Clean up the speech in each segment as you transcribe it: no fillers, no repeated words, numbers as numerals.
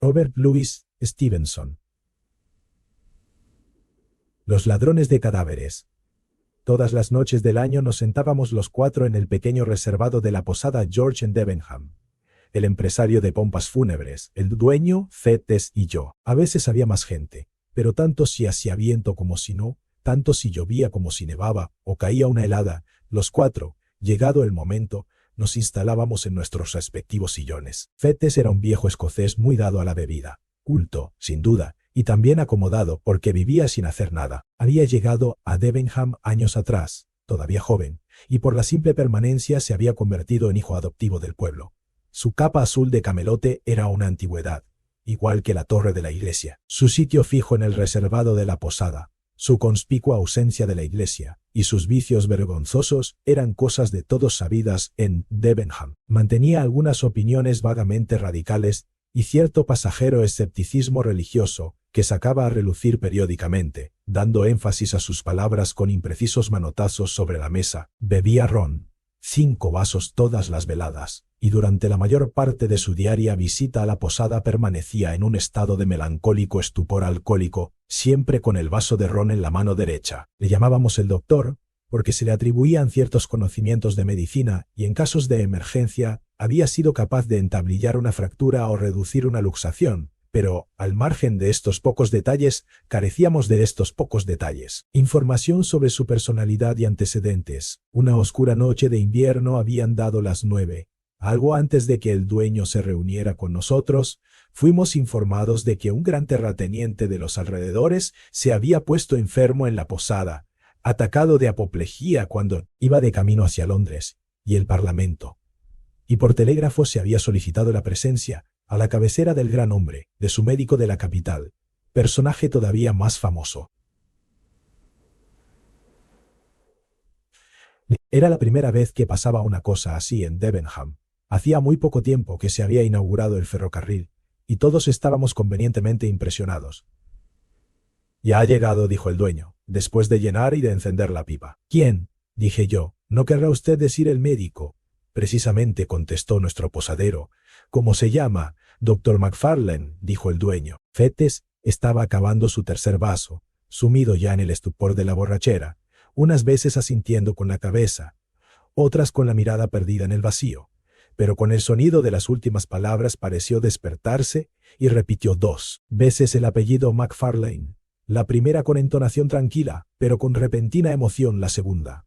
Robert Louis Stevenson. Los ladrones de cadáveres. Todas las noches del año nos sentábamos los cuatro en el pequeño reservado de la posada George en Debenham. El empresario de pompas fúnebres, el dueño, Fettes y yo. A veces había más gente, pero tanto si hacía viento como si no, tanto si llovía como si nevaba o caía una helada, los cuatro, llegado el momento, nos instalábamos en nuestros respectivos sillones. Fettes era un viejo escocés muy dado a la bebida, culto, sin duda, y también acomodado porque vivía sin hacer nada. Había llegado a Debenham años atrás, todavía joven, y por la simple permanencia se había convertido en hijo adoptivo del pueblo. Su capa azul de camelote era una antigüedad, igual que la torre de la iglesia. Su sitio fijo en el reservado de la posada, su conspicua ausencia de la iglesia y sus vicios vergonzosos eran cosas de todos sabidas en Debenham. Mantenía algunas opiniones vagamente radicales y cierto pasajero escepticismo religioso que sacaba a relucir periódicamente, dando énfasis a sus palabras con imprecisos manotazos sobre la mesa. Bebía ron, 5 vasos todas las veladas, y durante la mayor parte de su diaria visita a la posada permanecía en un estado de melancólico estupor alcohólico, siempre con el vaso de ron en la mano derecha. Le llamábamos el doctor, porque se le atribuían ciertos conocimientos de medicina y en casos de emergencia había sido capaz de entablillar una fractura o reducir una luxación, pero, al margen de estos pocos detalles, carecíamos de estos pocos detalles. Información sobre su personalidad y antecedentes. Una oscura noche de invierno habían dado las 9. Algo antes de que el dueño se reuniera con nosotros, fuimos informados de que un gran terrateniente de los alrededores se había puesto enfermo en la posada, atacado de apoplejía cuando iba de camino hacia Londres y el Parlamento. Y por telégrafo se había solicitado la presencia, a la cabecera del gran hombre, de su médico de la capital, personaje todavía más famoso. Era la primera vez que pasaba una cosa así en Debenham. Hacía muy poco tiempo que se había inaugurado el ferrocarril, y todos estábamos convenientemente impresionados. «Ya ha llegado», dijo el dueño, después de llenar y de encender la pipa. «¿Quién?», dije yo. «¿No querrá usted decir el médico?». «Precisamente», contestó nuestro posadero. «¿Cómo se llama?». «Dr. Macfarlane», dijo el dueño. Fettes estaba acabando su tercer vaso, sumido ya en el estupor de la borrachera, unas veces asintiendo con la cabeza, otras con la mirada perdida en el vacío, pero con el sonido de las últimas palabras pareció despertarse y repitió 2 veces el apellido Macfarlane, la primera con entonación tranquila, pero con repentina emoción la segunda.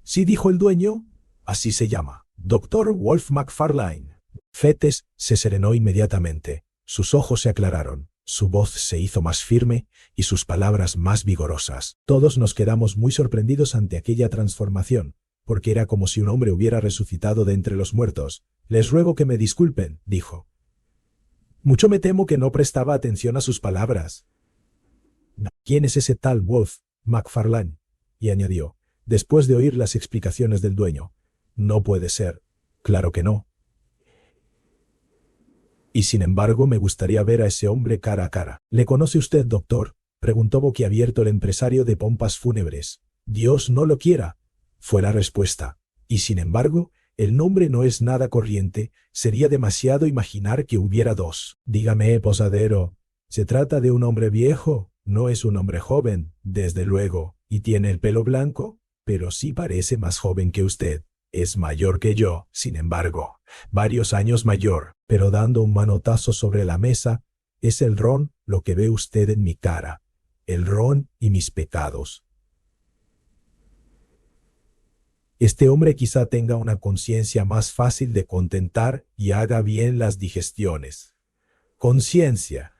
«Sí», dijo el dueño, «así se llama, Dr. Wolf Macfarlane». Fettes se serenó inmediatamente, sus ojos se aclararon, su voz se hizo más firme y sus palabras más vigorosas. Todos nos quedamos muy sorprendidos ante aquella transformación, porque era como si un hombre hubiera resucitado de entre los muertos. «Les ruego que me disculpen», dijo. «Mucho me temo que no prestaba atención a sus palabras». «¿Quién es ese tal Wolf Macfarlane?», y añadió, después de oír las explicaciones del dueño. «No puede ser». «Claro que no. Y sin embargo me gustaría ver a ese hombre cara a cara». «¿Le conoce usted, doctor?», preguntó boquiabierto el empresario de pompas fúnebres. «Dios no lo quiera», fue la respuesta. «Y sin embargo, el nombre no es nada corriente, sería demasiado imaginar que hubiera 2. Dígame, posadero, ¿se trata de un hombre viejo? No es un hombre joven, desde luego, y tiene el pelo blanco, pero sí parece más joven que usted. Es mayor que yo, sin embargo, varios años mayor», pero dando un manotazo sobre la mesa, «es el ron lo que ve usted en mi cara, el ron y mis pecados». Este hombre quizá tenga una conciencia más fácil de contentar y haga bien las digestiones. Conciencia.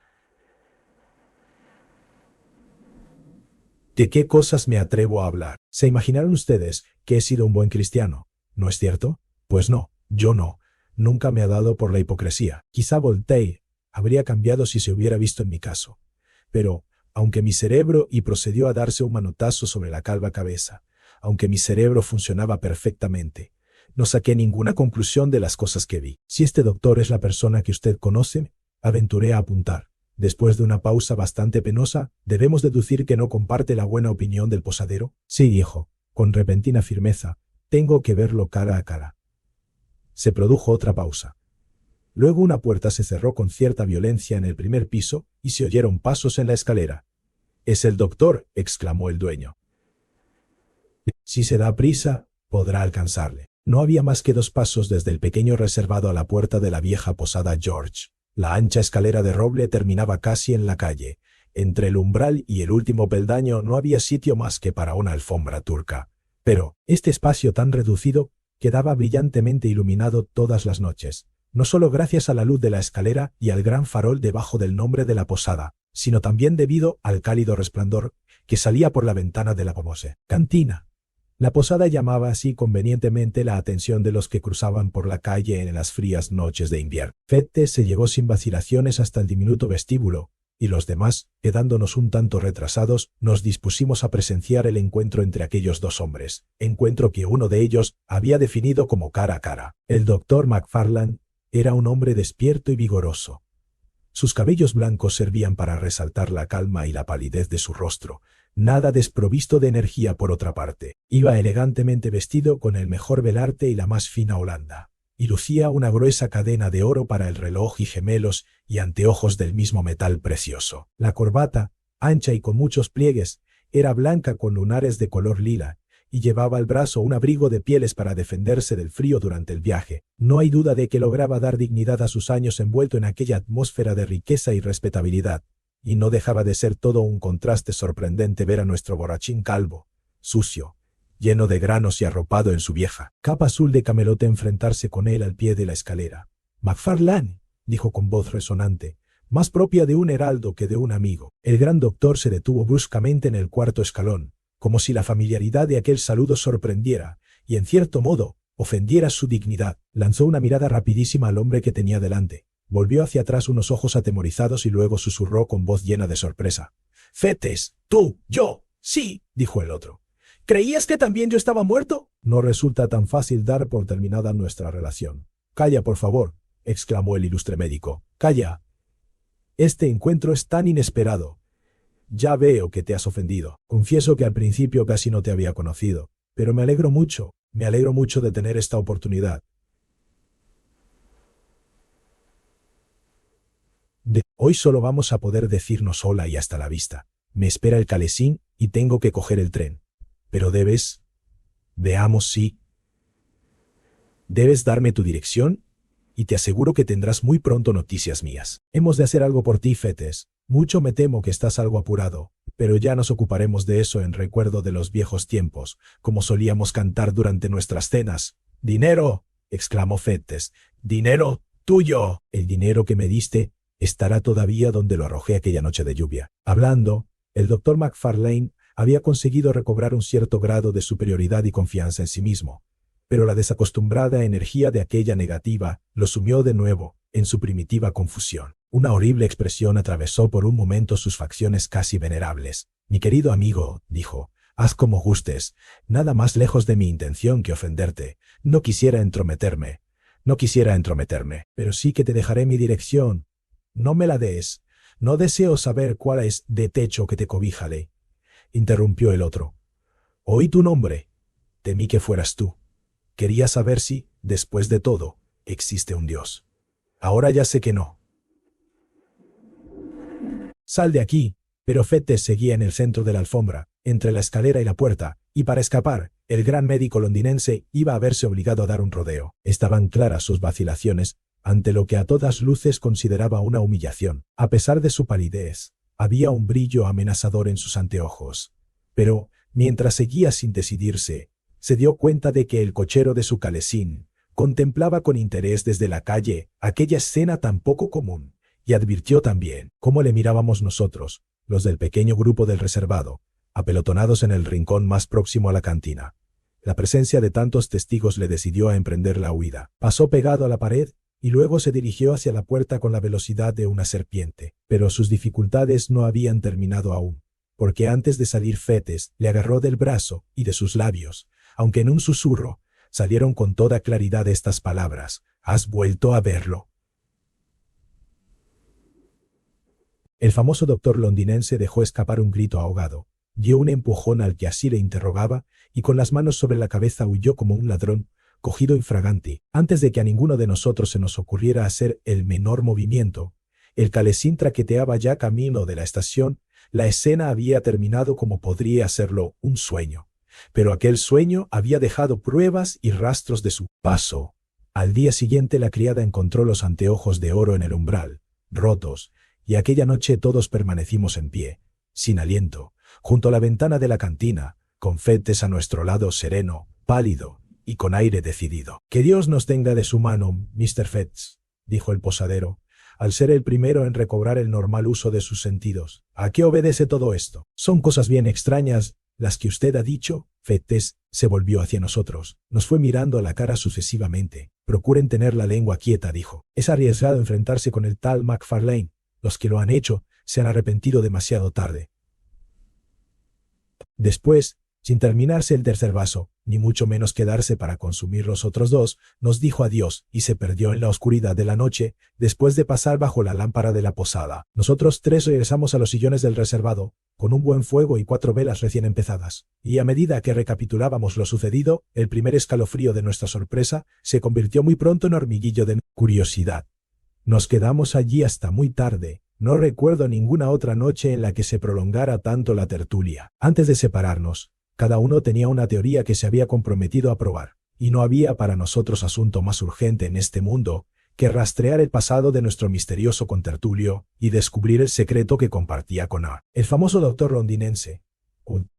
¿De qué cosas me atrevo a hablar? ¿Se imaginaron ustedes que he sido un buen cristiano? ¿No es cierto? Pues no, yo no. Nunca me ha dado por la hipocresía. Quizá Voltaire habría cambiado si se hubiera visto en mi caso. Pero, aunque mi cerebro y procedió a darse un manotazo sobre la calva cabeza, aunque mi cerebro funcionaba perfectamente, no saqué ninguna conclusión de las cosas que vi. «Si este doctor es la persona que usted conoce», aventuré a apuntar. Después de una pausa bastante penosa, «¿debemos deducir que no comparte la buena opinión del posadero?». «Sí», dijo, con repentina firmeza, «tengo que verlo cara a cara». Se produjo otra pausa. Luego una puerta se cerró con cierta violencia en el primer piso y se oyeron pasos en la escalera. «Es el doctor», exclamó el dueño. «Si se da prisa, podrá alcanzarle». No había más que 2 pasos desde el pequeño reservado a la puerta de la vieja posada George. La ancha escalera de roble terminaba casi en la calle. Entre el umbral y el último peldaño no había sitio más que para una alfombra turca. Pero este espacio tan reducido quedaba brillantemente iluminado todas las noches, no solo gracias a la luz de la escalera y al gran farol debajo del nombre de la posada, sino también debido al cálido resplandor que salía por la ventana de la famosa cantina. La posada llamaba así convenientemente la atención de los que cruzaban por la calle en las frías noches de invierno. Fettes se llegó sin vacilaciones hasta el diminuto vestíbulo, y los demás, quedándonos un tanto retrasados, nos dispusimos a presenciar el encuentro entre aquellos 2 hombres, encuentro que uno de ellos había definido como cara a cara. El doctor McFarlane era un hombre despierto y vigoroso. Sus cabellos blancos servían para resaltar la calma y la palidez de su rostro, nada desprovisto de energía por otra parte. Iba elegantemente vestido con el mejor velarte y la más fina holanda, y lucía una gruesa cadena de oro para el reloj y gemelos y anteojos del mismo metal precioso. La corbata, ancha y con muchos pliegues, era blanca con lunares de color lila, y llevaba al brazo un abrigo de pieles para defenderse del frío durante el viaje. No hay duda de que lograba dar dignidad a sus años envuelto en aquella atmósfera de riqueza y respetabilidad, y no dejaba de ser todo un contraste sorprendente ver a nuestro borrachín calvo, sucio, lleno de granos y arropado en su vieja capa azul de camelote enfrentarse con él al pie de la escalera. «McFarlane», dijo con voz resonante, más propia de un heraldo que de un amigo. El gran doctor se detuvo bruscamente en el 4.º escalón, como si la familiaridad de aquel saludo sorprendiera, y en cierto modo, ofendiera su dignidad. Lanzó una mirada rapidísima al hombre que tenía delante, volvió hacia atrás unos ojos atemorizados y luego susurró con voz llena de sorpresa. «Fettes, tú, yo, sí», dijo el otro. «¿Creías que también yo estaba muerto?» «No resulta tan fácil dar por terminada nuestra relación». «Calla, por favor», exclamó el ilustre médico. «Calla. Este encuentro es tan inesperado. Ya veo que te has ofendido. Confieso que al principio casi no te había conocido, pero me alegro mucho de tener esta oportunidad. Hoy solo vamos a poder decirnos hola y hasta la vista. Me espera el calesín y tengo que coger el tren. Pero veamos si... Debes darme tu dirección y te aseguro que tendrás muy pronto noticias mías. Hemos de hacer algo por ti, Fettes. Mucho me temo que estás algo apurado, pero ya nos ocuparemos de eso en recuerdo de los viejos tiempos, como solíamos cantar durante nuestras cenas. «¡Dinero!», exclamó Fettes. «¡Dinero tuyo!». «El dinero que me diste estará todavía donde lo arrojé aquella noche de lluvia». Hablando, el doctor McFarlane había conseguido recobrar un cierto grado de superioridad y confianza en sí mismo, pero la desacostumbrada energía de aquella negativa lo sumió de nuevo en su primitiva confusión. Una horrible expresión atravesó por un momento sus facciones casi venerables. «Mi querido amigo», dijo, «haz como gustes. Nada más lejos de mi intención que ofenderte. No quisiera entrometerme, pero sí que te dejaré mi dirección. No me la des. No deseo saber cuál es de techo que te cobíjale», interrumpió el otro. «Oí tu nombre. Temí que fueras tú. Quería saber si, después de todo, existe un Dios. Ahora ya sé que no». «Sal de aquí». Pero Fettes seguía en el centro de la alfombra, entre la escalera y la puerta, y para escapar, el gran médico londinense iba a verse obligado a dar un rodeo. Estaban claras sus vacilaciones, ante lo que a todas luces consideraba una humillación. A pesar de su palidez, había un brillo amenazador en sus anteojos. Pero, mientras seguía sin decidirse, se dio cuenta de que el cochero de su calesín contemplaba con interés desde la calle aquella escena tan poco común, y advirtió también cómo le mirábamos nosotros, los del pequeño grupo del reservado, apelotonados en el rincón más próximo a la cantina. La presencia de tantos testigos le decidió a emprender la huida. Pasó pegado a la pared y luego se dirigió hacia la puerta con la velocidad de una serpiente. Pero sus dificultades no habían terminado aún, porque antes de salir Fettes le agarró del brazo y de sus labios, aunque en un susurro, salieron con toda claridad estas palabras: «¿Has vuelto a verlo?». El famoso doctor londinense dejó escapar un grito ahogado, dio un empujón al que así le interrogaba y con las manos sobre la cabeza huyó como un ladrón, cogido infraganti. Antes de que a ninguno de nosotros se nos ocurriera hacer el menor movimiento, el calesín traqueteaba ya camino de la estación. La escena había terminado como podría serlo un sueño. Pero aquel sueño había dejado pruebas y rastros de su paso. Al día siguiente la criada encontró los anteojos de oro en el umbral, rotos, y aquella noche todos permanecimos en pie, sin aliento, junto a la ventana de la cantina, con Fettes a nuestro lado sereno, pálido y con aire decidido. «Que Dios nos tenga de su mano, Mr. Fettes», dijo el posadero, al ser el primero en recobrar el normal uso de sus sentidos. «¿A qué obedece todo esto? Son cosas bien extrañas las que usted ha dicho». Fettes se volvió hacia nosotros. Nos fue mirando a la cara sucesivamente. «Procuren tener la lengua quieta», dijo. «Es arriesgado enfrentarse con el tal McFarlane. Los que lo han hecho se han arrepentido demasiado tarde». Después, sin terminarse el tercer vaso, ni mucho menos quedarse para consumir los otros dos, nos dijo adiós y se perdió en la oscuridad de la noche, después de pasar bajo la lámpara de la posada. Nosotros tres regresamos a los sillones del reservado, con un buen fuego y 4 velas recién empezadas, y a medida que recapitulábamos lo sucedido, el primer escalofrío de nuestra sorpresa se convirtió muy pronto en hormiguillo de curiosidad. Nos quedamos allí hasta muy tarde. No recuerdo ninguna otra noche en la que se prolongara tanto la tertulia. Antes de separarnos, cada uno tenía una teoría que se había comprometido a probar, y no había para nosotros asunto más urgente en este mundo que rastrear el pasado de nuestro misterioso contertulio y descubrir el secreto que compartía con el famoso doctor londinense.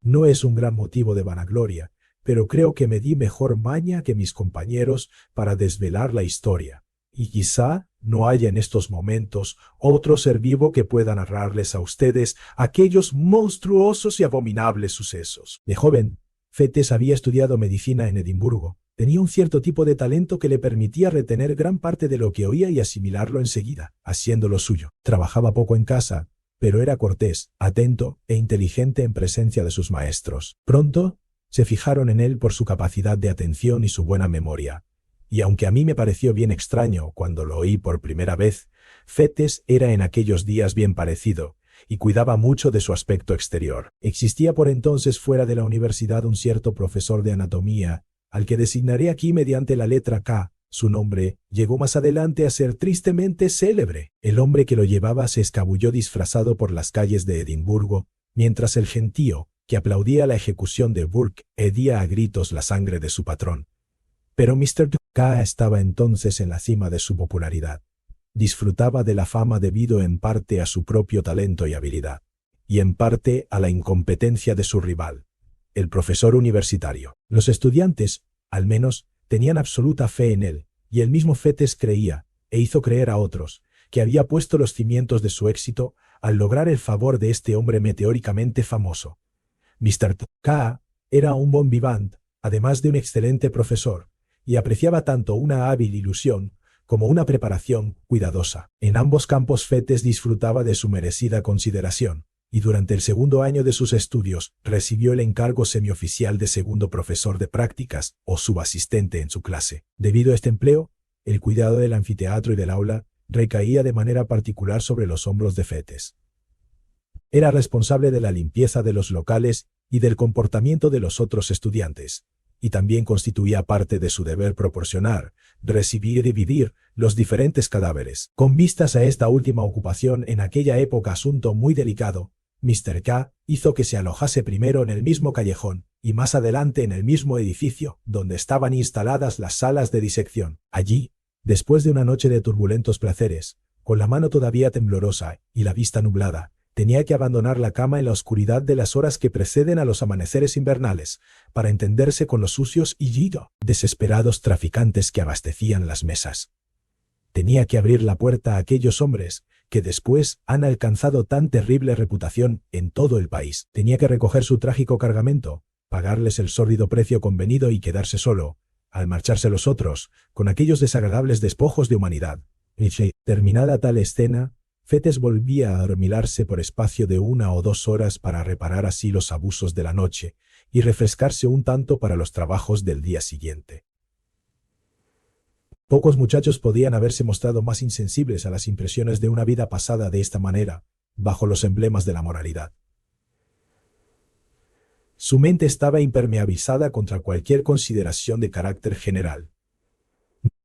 No es un gran motivo de vanagloria, pero creo que me di mejor maña que mis compañeros para desvelar la historia, y quizá no haya en estos momentos otro ser vivo que pueda narrarles a ustedes aquellos monstruosos y abominables sucesos. De joven, Fettes había estudiado medicina en Edimburgo. Tenía un cierto tipo de talento que le permitía retener gran parte de lo que oía y asimilarlo enseguida, haciéndolo suyo. Trabajaba poco en casa, pero era cortés, atento e inteligente en presencia de sus maestros. Pronto se fijaron en él por su capacidad de atención y su buena memoria. Y aunque a mí me pareció bien extraño cuando lo oí por primera vez, Fettes era en aquellos días bien parecido, y cuidaba mucho de su aspecto exterior. Existía por entonces fuera de la universidad un cierto profesor de anatomía, al que designaré aquí mediante la letra K. Su nombre llegó más adelante a ser tristemente célebre. El hombre que lo llevaba se escabulló disfrazado por las calles de Edimburgo, mientras el gentío, que aplaudía la ejecución de Burke, hedía a gritos la sangre de su patrón. Pero Mr. K estaba entonces en la cima de su popularidad. Disfrutaba de la fama debido en parte a su propio talento y habilidad, y en parte a la incompetencia de su rival, el profesor universitario. Los estudiantes, al menos, tenían absoluta fe en él, y el mismo Fettes creía, e hizo creer a otros, que había puesto los cimientos de su éxito al lograr el favor de este hombre meteóricamente famoso. Mr. K era un bon vivant, además de un excelente profesor, y apreciaba tanto una hábil ilusión como una preparación cuidadosa. En ambos campos Fettes disfrutaba de su merecida consideración, y durante el segundo año de sus estudios recibió el encargo semioficial de segundo profesor de prácticas o subasistente en su clase. Debido a este empleo, el cuidado del anfiteatro y del aula recaía de manera particular sobre los hombros de Fettes. Era responsable de la limpieza de los locales y del comportamiento de los otros estudiantes, y también constituía parte de su deber proporcionar, recibir y dividir los diferentes cadáveres. Con vistas a esta última ocupación en aquella época asunto muy delicado, Mr. K hizo que se alojase primero en el mismo callejón y más adelante en el mismo edificio donde estaban instaladas las salas de disección. Allí, después de una noche de turbulentos placeres, con la mano todavía temblorosa y la vista nublada, tenía que abandonar la cama en la oscuridad de las horas que preceden a los amaneceres invernales, para entenderse con los sucios y desesperados traficantes que abastecían las mesas. Tenía que abrir la puerta a aquellos hombres que después han alcanzado tan terrible reputación en todo el país. Tenía que recoger su trágico cargamento, pagarles el sórdido precio convenido y quedarse solo, al marcharse los otros, con aquellos desagradables despojos de humanidad. Y terminada tal escena, Fettes volvía a adormilarse por espacio de 1 o 2 horas para reparar así los abusos de la noche y refrescarse un tanto para los trabajos del día siguiente. Pocos muchachos podían haberse mostrado más insensibles a las impresiones de una vida pasada de esta manera, bajo los emblemas de la moralidad. Su mente estaba impermeabilizada contra cualquier consideración de carácter general,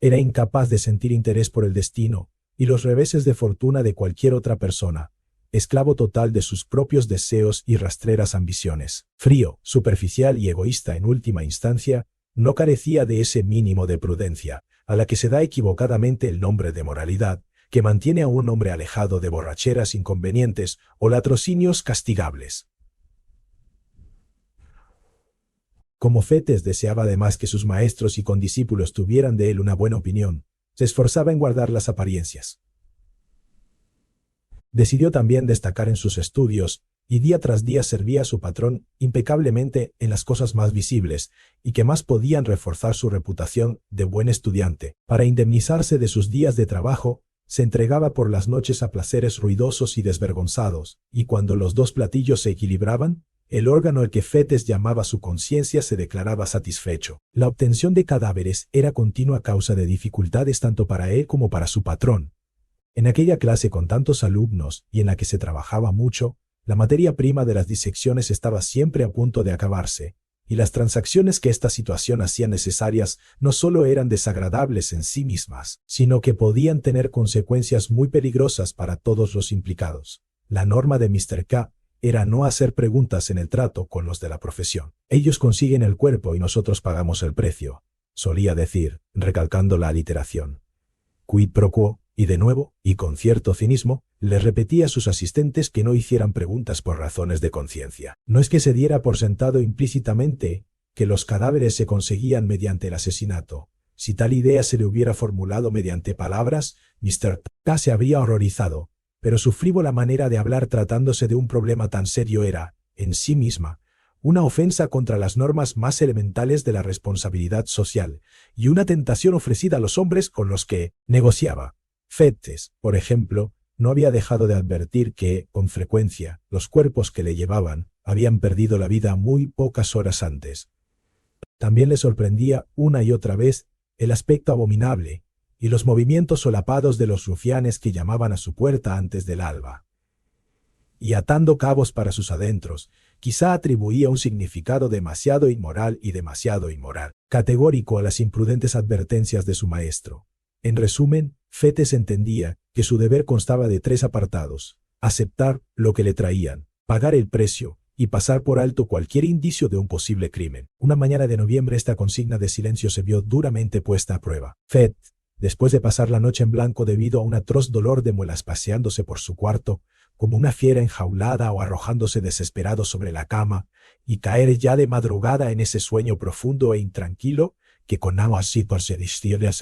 Era incapaz de sentir interés por el destino y los reveses de fortuna de cualquier otra persona, esclavo total de sus propios deseos y rastreras ambiciones. Frío, superficial y egoísta en última instancia, no carecía de ese mínimo de prudencia, a la que se da equivocadamente el nombre de moralidad, que mantiene a un hombre alejado de borracheras inconvenientes o latrocinios castigables. Como Fettes deseaba además que sus maestros y condiscípulos tuvieran de él una buena opinión, se esforzaba en guardar las apariencias. Decidió también destacar en sus estudios, y día tras día servía a su patrón impecablemente en las cosas más visibles, y que más podían reforzar su reputación de buen estudiante. Para indemnizarse de sus días de trabajo, se entregaba por las noches a placeres ruidosos y desvergonzados, y cuando los dos platillos se equilibraban, el órgano al que Fettes llamaba su conciencia se declaraba satisfecho. La obtención de cadáveres era continua causa de dificultades tanto para él como para su patrón. En aquella clase con tantos alumnos y en la que se trabajaba mucho, la materia prima de las disecciones estaba siempre a punto de acabarse, y las transacciones que esta situación hacía necesarias no solo eran desagradables en sí mismas, sino que podían tener consecuencias muy peligrosas para todos los implicados. La norma de Mr. K era no hacer preguntas en el trato con los de la profesión. Ellos consiguen el cuerpo y nosotros pagamos el precio, solía decir, recalcando la aliteración. Quid pro quo, y de nuevo, y con cierto cinismo, les repetía a sus asistentes que no hicieran preguntas por razones de conciencia. No es que se diera por sentado implícitamente que los cadáveres se conseguían mediante el asesinato. Si tal idea se le hubiera formulado mediante palabras, Mr. K se habría horrorizado, pero su frívola manera de hablar tratándose de un problema tan serio era, en sí misma, una ofensa contra las normas más elementales de la responsabilidad social, y una tentación ofrecida a los hombres con los que negociaba. Fettes, por ejemplo, no había dejado de advertir que, con frecuencia, los cuerpos que le llevaban habían perdido la vida muy pocas horas antes. También le sorprendía una y otra vez el aspecto abominable y los movimientos solapados de los rufianes que llamaban a su puerta antes del alba. Y atando cabos para sus adentros, quizá atribuía un significado demasiado inmoral categórico a las imprudentes advertencias de su maestro. En resumen, Fettes entendía que su deber constaba de 3 apartados: aceptar lo que le traían, pagar el precio y pasar por alto cualquier indicio de un posible crimen. Una mañana de noviembre esta consigna de silencio se vio duramente puesta a prueba. Fettes, después de pasar la noche en blanco debido a un atroz dolor de muelas paseándose por su cuarto, como una fiera enjaulada o arrojándose desesperado sobre la cama, y caer ya de madrugada en ese sueño profundo e intranquilo que con así por se distiende a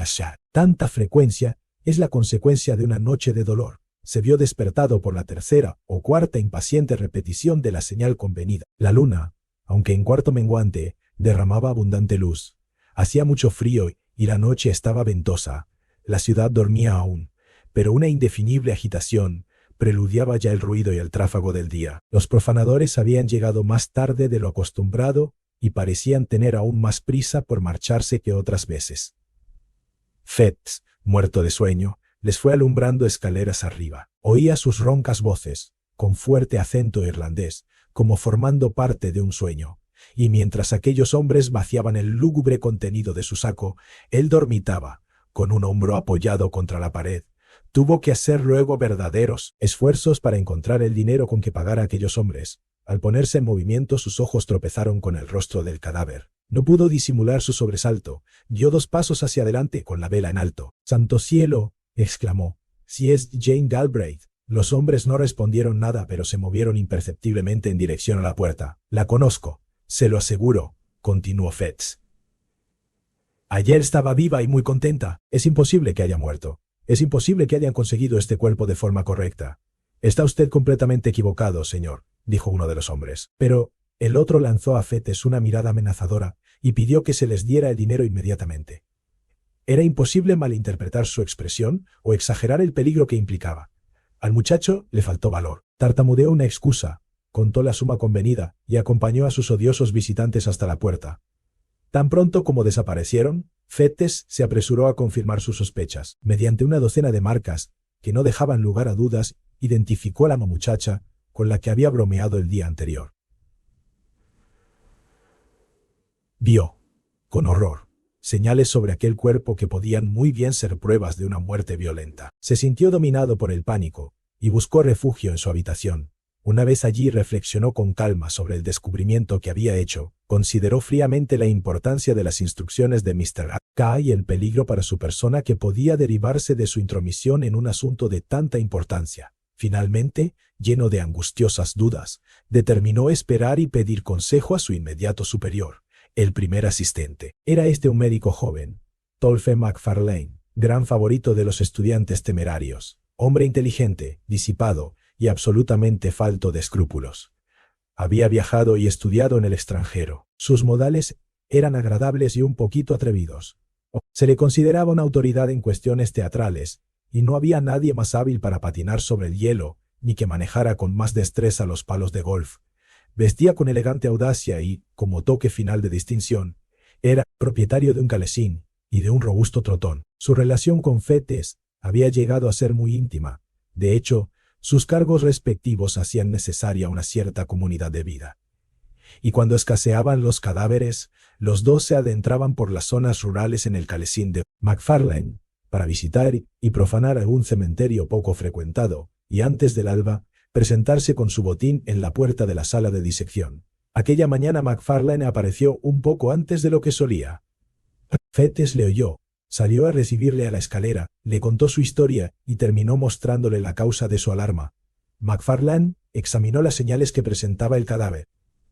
tanta frecuencia es la consecuencia de una noche de dolor. Se vio despertado por la tercera o cuarta impaciente repetición de la señal convenida. La luna, aunque en cuarto menguante, derramaba abundante luz. Hacía mucho frío y la noche estaba ventosa. La ciudad dormía aún, pero una indefinible agitación preludiaba ya el ruido y el tráfago del día. Los profanadores habían llegado más tarde de lo acostumbrado y parecían tener aún más prisa por marcharse que otras veces. Fettes, muerto de sueño, les fue alumbrando escaleras arriba. Oía sus roncas voces, con fuerte acento irlandés, como formando parte de un sueño, y mientras aquellos hombres vaciaban el lúgubre contenido de su saco, él dormitaba, con un hombro apoyado contra la pared. Tuvo que hacer luego verdaderos esfuerzos para encontrar el dinero con que pagar a aquellos hombres. Al ponerse en movimiento sus ojos tropezaron con el rostro del cadáver. No pudo disimular su sobresalto. Dio 2 pasos hacia adelante con la vela en alto. ¡Santo cielo!, exclamó. «Si es Jane Galbraith». Los hombres no respondieron nada, pero se movieron imperceptiblemente en dirección a la puerta. «La conozco, se lo aseguro», continuó Fettes. «Ayer estaba viva y muy contenta. Es imposible que haya muerto. Es imposible que hayan conseguido este cuerpo de forma correcta». «Está usted completamente equivocado, señor», dijo uno de los hombres. Pero el otro lanzó a Fettes una mirada amenazadora y pidió que se les diera el dinero inmediatamente. Era imposible malinterpretar su expresión o exagerar el peligro que implicaba. Al muchacho le faltó valor. Tartamudeó una excusa, contó la suma convenida y acompañó a sus odiosos visitantes hasta la puerta. Tan pronto como desaparecieron, Fettes se apresuró a confirmar sus sospechas. Mediante una docena de marcas, que no dejaban lugar a dudas, identificó a la muchacha con la que había bromeado el día anterior. Vio, con horror, señales sobre aquel cuerpo que podían muy bien ser pruebas de una muerte violenta. Se sintió dominado por el pánico y buscó refugio en su habitación. Una vez allí reflexionó con calma sobre el descubrimiento que había hecho, consideró fríamente la importancia de las instrucciones de Mr. K y el peligro para su persona que podía derivarse de su intromisión en un asunto de tanta importancia. Finalmente, lleno de angustiosas dudas, determinó esperar y pedir consejo a su inmediato superior, el primer asistente. Era este un médico joven, Tolphe McFarlane, gran favorito de los estudiantes temerarios, hombre inteligente, disipado y absolutamente falto de escrúpulos. Había viajado y estudiado en el extranjero. Sus modales eran agradables y un poquito atrevidos. Se le consideraba una autoridad en cuestiones teatrales, y no había nadie más hábil para patinar sobre el hielo, ni que manejara con más destreza los palos de golf. Vestía con elegante audacia y, como toque final de distinción, era propietario de un calesín y de un robusto trotón. Su relación con Fettes había llegado a ser muy íntima. De hecho, sus cargos respectivos hacían necesaria una cierta comunidad de vida. Y cuando escaseaban los cadáveres, los dos se adentraban por las zonas rurales en el calesín de McFarlane, para visitar y profanar algún cementerio poco frecuentado, y antes del alba, presentarse con su botín en la puerta de la sala de disección. Aquella mañana McFarlane apareció un poco antes de lo que solía. Fettes le oyó, salió a recibirle a la escalera, le contó su historia y terminó mostrándole la causa de su alarma. McFarlane examinó las señales que presentaba el cadáver.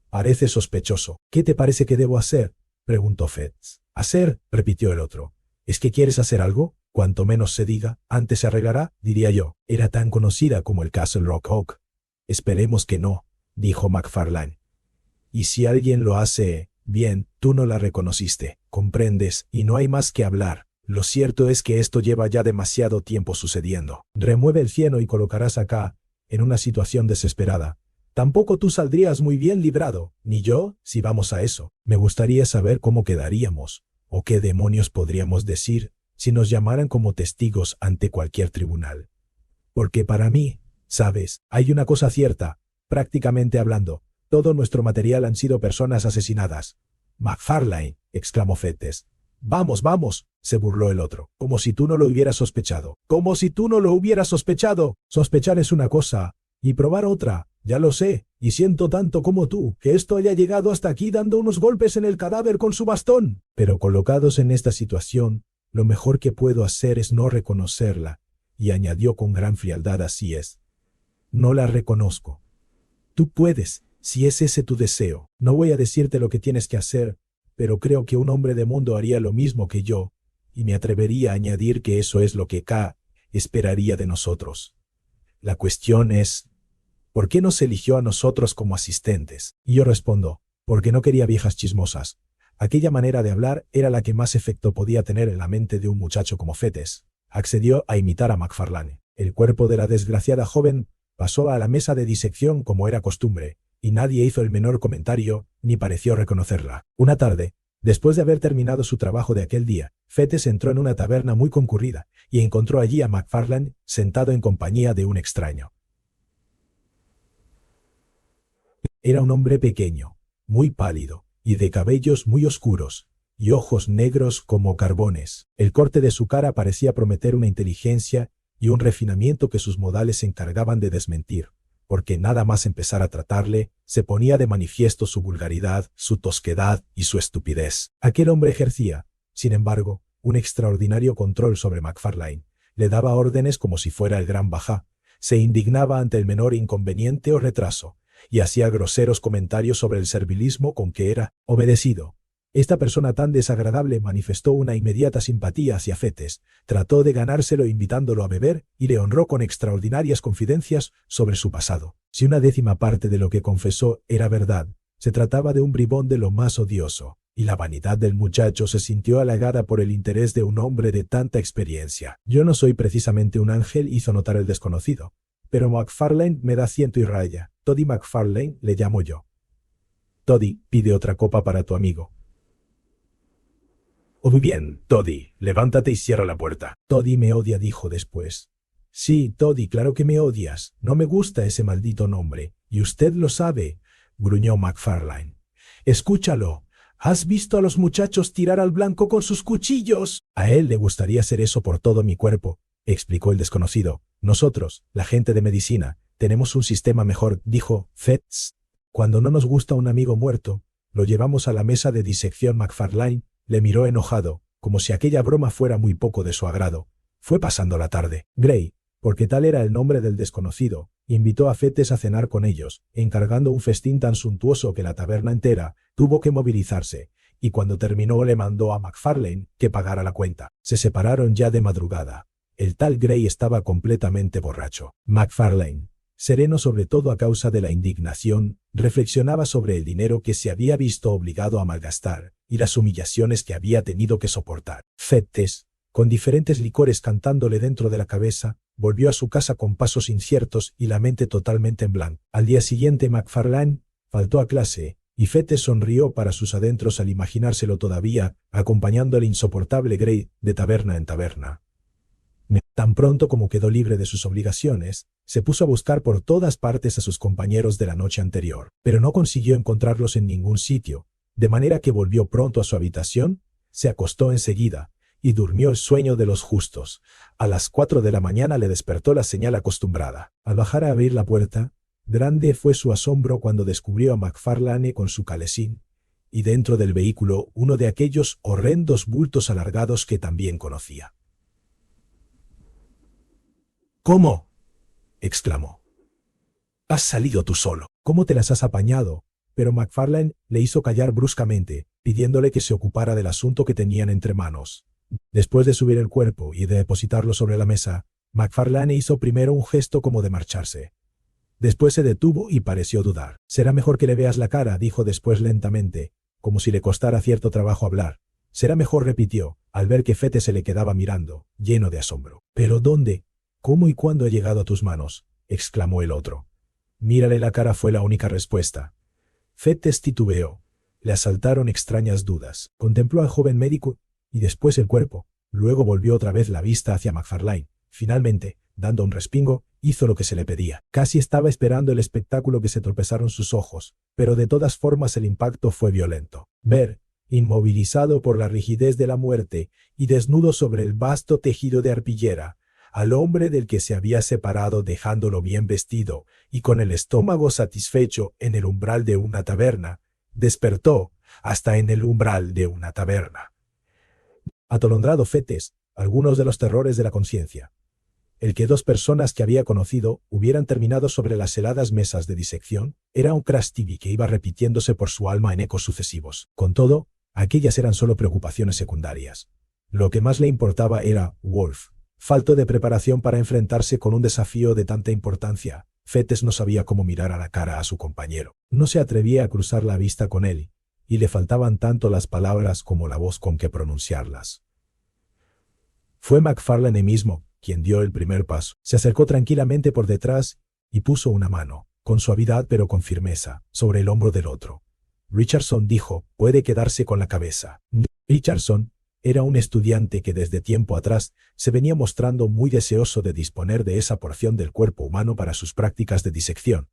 «Parece sospechoso. ¿Qué te parece que debo hacer?», preguntó Fettes. «¿Hacer?», repitió el otro. «¿Es que quieres hacer algo? Cuanto menos se diga, antes se arreglará, diría yo. Era tan conocida como el Castle Rock Oak». «Esperemos que no», dijo McFarlane. «Y si alguien lo hace bien, tú no la reconociste, comprendes, y no hay más que hablar. Lo cierto es que esto lleva ya demasiado tiempo sucediendo. Remueve el cieno y colocarás acá, en una situación desesperada. Tampoco tú saldrías muy bien librado, ni yo, si vamos a eso. Me gustaría saber cómo quedaríamos, o qué demonios podríamos decir, si nos llamaran como testigos ante cualquier tribunal. Porque para mí, sabes, hay una cosa cierta, prácticamente hablando, todo nuestro material han sido personas asesinadas». «McFarlane», exclamó Fettes. «Vamos, vamos», se burló el otro, «como si tú no lo hubieras sospechado». «Como si tú no lo hubieras sospechado. Sospechar es una cosa, y probar otra. Ya lo sé, y siento tanto como tú, que esto haya llegado hasta aquí dando unos golpes en el cadáver con su bastón. Pero colocados en esta situación, lo mejor que puedo hacer es no reconocerla». Y añadió con gran frialdad: «Así es. No la reconozco. Tú puedes, si es ese tu deseo. No voy a decirte lo que tienes que hacer, pero creo que un hombre de mundo haría lo mismo que yo, y me atrevería a añadir que eso es lo que K esperaría de nosotros. La cuestión es, ¿por qué nos eligió a nosotros como asistentes?». Y yo respondo, porque no quería viejas chismosas. Aquella manera de hablar era la que más efecto podía tener en la mente de un muchacho como Fettes. Accedió a imitar a McFarlane. El cuerpo de la desgraciada joven pasó a la mesa de disección como era costumbre, y nadie hizo el menor comentario, ni pareció reconocerla. Una tarde, después de haber terminado su trabajo de aquel día, Fettes entró en una taberna muy concurrida, y encontró allí a McFarlane sentado en compañía de un extraño. Era un hombre pequeño, muy pálido, y de cabellos muy oscuros, y ojos negros como carbones. El corte de su cara parecía prometer una inteligencia y un refinamiento que sus modales se encargaban de desmentir, porque nada más empezar a tratarle, se ponía de manifiesto su vulgaridad, su tosquedad y su estupidez. Aquel hombre ejercía, sin embargo, un extraordinario control sobre McFarlane. Le daba órdenes como si fuera el gran bajá, se indignaba ante el menor inconveniente o retraso, y hacía groseros comentarios sobre el servilismo con que era obedecido. Esta persona tan desagradable manifestó una inmediata simpatía hacia Fettes, trató de ganárselo invitándolo a beber y le honró con extraordinarias confidencias sobre su pasado. Si una décima parte de lo que confesó era verdad, se trataba de un bribón de lo más odioso, y la vanidad del muchacho se sintió halagada por el interés de un hombre de tanta experiencia. «Yo no soy precisamente un ángel», hizo notar el desconocido, «pero McFarlane me da ciento y raya. Toddy McFarlane le llamo yo». «Toddy, pide otra copa para tu amigo». «Oh, muy bien, Toddy, levántate y cierra la puerta». «Toddy me odia», dijo después. «Sí, Toddy, claro que me odias. No me gusta ese maldito nombre, y usted lo sabe», gruñó McFarlane. «Escúchalo. ¿Has visto a los muchachos tirar al blanco con sus cuchillos? A él le gustaría hacer eso por todo mi cuerpo, explicó el desconocido. Nosotros, la gente de medicina, tenemos un sistema mejor, dijo Fetz. Cuando no nos gusta un amigo muerto, lo llevamos a la mesa de disección. McFarlane le miró enojado, como si aquella broma fuera muy poco de su agrado. Fue pasando la tarde. Gray, porque tal era el nombre del desconocido, invitó a Fettes a cenar con ellos, encargando un festín tan suntuoso que la taberna entera tuvo que movilizarse, y cuando terminó le mandó a McFarlane que pagara la cuenta. Se separaron ya de madrugada. El tal Gray estaba completamente borracho. McFarlane, sereno sobre todo a causa de la indignación, reflexionaba sobre el dinero que se había visto obligado a malgastar y las humillaciones que había tenido que soportar. Fettes, con diferentes licores cantándole dentro de la cabeza, volvió a su casa con pasos inciertos y la mente totalmente en blanco. Al día siguiente McFarlane faltó a clase, y Fettes sonrió para sus adentros al imaginárselo todavía, acompañando al insoportable Gray de taberna en taberna. Tan pronto como quedó libre de sus obligaciones, se puso a buscar por todas partes a sus compañeros de la noche anterior, pero no consiguió encontrarlos en ningún sitio, de manera que volvió pronto a su habitación, se acostó enseguida, y durmió el sueño de los justos. A las 4 de la mañana le despertó la señal acostumbrada. Al bajar a abrir la puerta, grande fue su asombro cuando descubrió a McFarlane con su calesín, y dentro del vehículo uno de aquellos horrendos bultos alargados que también conocía. «¿Cómo?», exclamó. «¿Has salido tú solo? ¿Cómo te las has apañado?». Pero McFarlane le hizo callar bruscamente, pidiéndole que se ocupara del asunto que tenían entre manos. Después de subir el cuerpo y de depositarlo sobre la mesa, McFarlane hizo primero un gesto como de marcharse. Después se detuvo y pareció dudar. «Será mejor que le veas la cara», dijo después lentamente, como si le costara cierto trabajo hablar. «Será mejor», repitió, al ver que Fettes se le quedaba mirando, lleno de asombro. «¿Pero dónde? ¿Cómo y cuándo ha llegado a tus manos?», exclamó el otro. «Mírale la cara», fue la única respuesta. Fettes titubeó. Le asaltaron extrañas dudas. Contempló al joven médico y después el cuerpo. Luego volvió otra vez la vista hacia McFarlane. Finalmente, dando un respingo, hizo lo que se le pedía. Casi estaba esperando el espectáculo que se tropezaron sus ojos, pero de todas formas el impacto fue violento. Ver, inmovilizado por la rigidez de la muerte y desnudo sobre el vasto tejido de arpillera, al hombre del que se había separado dejándolo bien vestido y con el estómago satisfecho en el umbral de una taberna, despertó hasta en el umbral de una taberna. Atolondrado Fettes, algunos de los terrores de la conciencia. El que dos personas que había conocido hubieran terminado sobre las heladas mesas de disección era un crash TV que iba repitiéndose por su alma en ecos sucesivos. Con todo, aquellas eran solo preocupaciones secundarias. Lo que más le importaba era Wolf. Falto de preparación para enfrentarse con un desafío de tanta importancia, Fettes no sabía cómo mirar a la cara a su compañero. No se atrevía a cruzar la vista con él, y le faltaban tanto las palabras como la voz con que pronunciarlas. Fue McFarlane mismo quien dio el primer paso. Se acercó tranquilamente por detrás y puso una mano, con suavidad pero con firmeza, sobre el hombro del otro. Richardson dijo: «Puede quedarse con la cabeza». Richardson era un estudiante que desde tiempo atrás se venía mostrando muy deseoso de disponer de esa porción del cuerpo humano para sus prácticas de disección.